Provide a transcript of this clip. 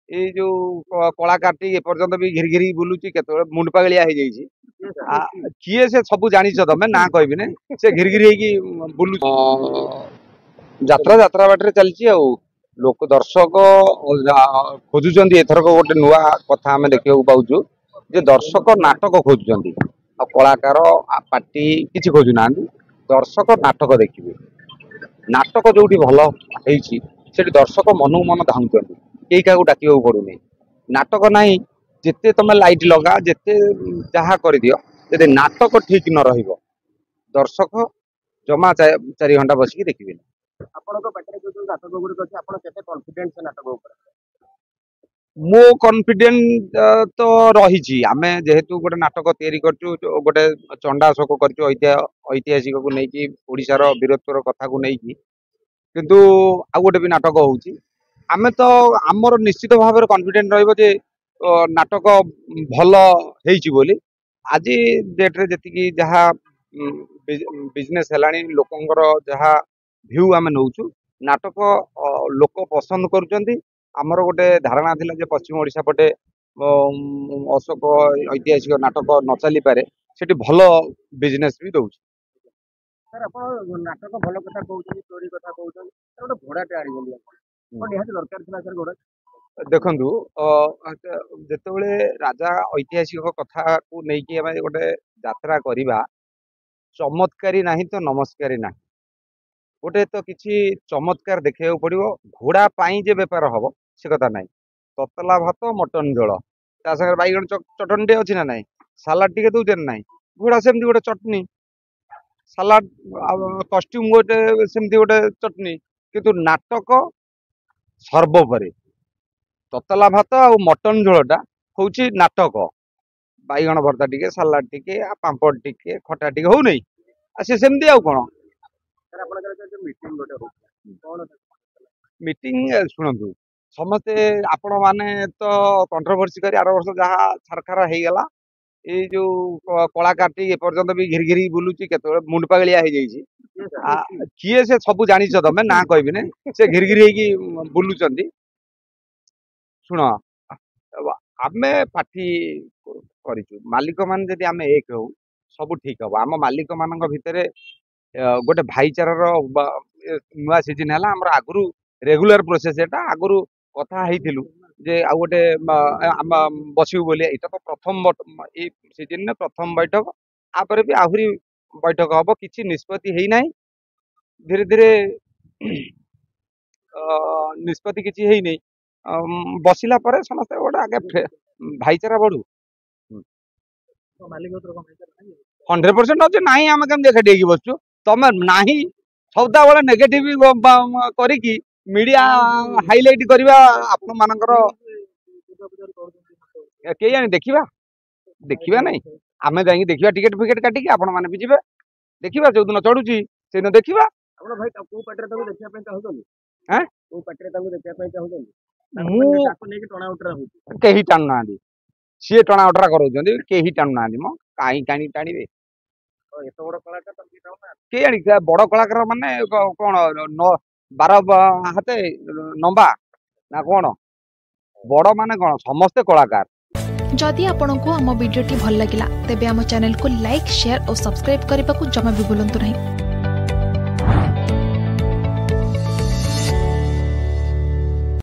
ये जो कलाकारटी एपर्यंत भी घिरी घिरी बुलूची केतबेले मुंड पागलिया हो जाइए किए से सब जानिछ तमे ना कहबी ने से घिरी घिरी होगी बुलू यात्रा यात्रा बाटे चलची आ लोक दर्शक खोजुचंदी एथरक गोटे नुआ कथा आमे देखिବାକୁ पाउछु जे दर्शक नाटक खोजुचंदी आ कलाकार पार्टी किछि खोजु नांदी दर्शक नाटक देखिबे नाटक जोटी भलो हेइची सेठी दर्शक मनु मन धाउचंदी केही काकू डाकिବାକୁ पडुनी नाटक नाही जेते तमे लाइट लगा जेते जहा कर दियो जदि नाटक ठीक न रहिबो दर्शक जमा 4 घंटा बसिकी देखिबे आपनको पाटरे जो नाटक गुडी अछि आपण केते कॉन्फिडेंस नाटक ऊपर मो कॉन्फिडेंट तो रही आमे जेहेतु गोटे नाटक तैयारी करछु गोटे चंडाशोक करछु ऐतिहासिक को नेकी ओडिसा रो वीरत्वर कथा को नेकी किंतु आ गोटे भी नाटक होउची आमे तो आमर निश्चित भाव में कॉन्फिडेंट रहिबो जे नाटक भल हेइची बोली आज डेट रे जति जहा बिजनेस हेलानी लोकंगर जहा भ्यू आमे नौचु नाटक लोक पसंद करूचंदी आमर गोटे धारणा थिला जे पश्चिम ओडिशा पटे अशोक ऐतिहासिक नाटक न चली पारे सेठी भलो बिजनेस भी दउछ सर आपण नाटक भलो कथा कहउछन स्टोरी कथा कहउछन सर गोटे घोड़ाटे आड़ी बोली आपण निहाती दरकार थिला सर घोड़ा देखंतु जेतेबेले राजा ऐतिहासिक कथा को नेकी आमे गोटे यात्रा करिबा चमत्कारी नाही तो नमस्कारी नाही गोटे तो किसी चमत्कार देखा पड़ो घोड़ा पाई जे बेपार हम से कथा ना ततला भात मटन झोल ता बैगण चटनी अच्छी ना ना सालाड टे दौर ना घोड़ा सेमती गोटे चटनी सालाड कस्ट्यूम गोटे सेमती गोटे चटनी किंतु नाटक सर्वोपरि ततला भात आ मटन झोलटा हूँ नाटक बैगण भर्ता टे सालाड टे पापड़ टे खटा टे हो नहीं से सेमती आउ कौन मीटिंग शुणु समस्ते आपण माने तो कंट्रोवर्सी करी आर वर्ष जहाँ छारखार हो गला ये जो कलाकारटी एपर्यंत भी घिरी घिरी बुलूची केतबेले मुंड पागलिया हो जाइए किए से सब जानिछ तमे ना कहबी ने से घिरी घिरी होगी बुलूचंदी शुण आमे पार्टी करिछु मालिक मान जदि आमे एक हो सब ठीक हम आम मालिक मान भितर गोटे भाईचार नुआ सीजन है आगु रेगुलर प्रोसेस एटा आगु कथा हेतिलु जे आ गोटे बसिबु बोली एटा तो प्रथम सीजन ने प्रथम बैठक आपर भी आहुरी बैठक हम किसी निष्पत्ति है ना धीरे धीरे निष्पत्ति किसी है नहीं बसिला पर समस्त गोटे आगे भाईचारा बढ़ू 100% अच्छे ना आम केम देखा डेगी बसचु तमें ना सदा बेले नेगेटिव करिकी मीडिया हाइलाइट करवा आपण मानकर के जानी देखा देखा नहीं आम जा देखा टिकेट फिकेट काटिकी आपण मैंने भी जी देखा जो दिन चढ़ुची से दिन देखा कहीं टाणु ना सी टणा उटरा कर टाणु ना मो कहीं टाणी टाणवे के जानी बड़ कलाकार माने कौन 12 हाथे नंबा ना कौन बड़ माने कौन समस्ते कलाकार जदि आपंक आम भिडी भल लगा तेब आम चैनल को लाइक शेयर और सब्सक्राइब करने को जमा भी भूलु नहीं।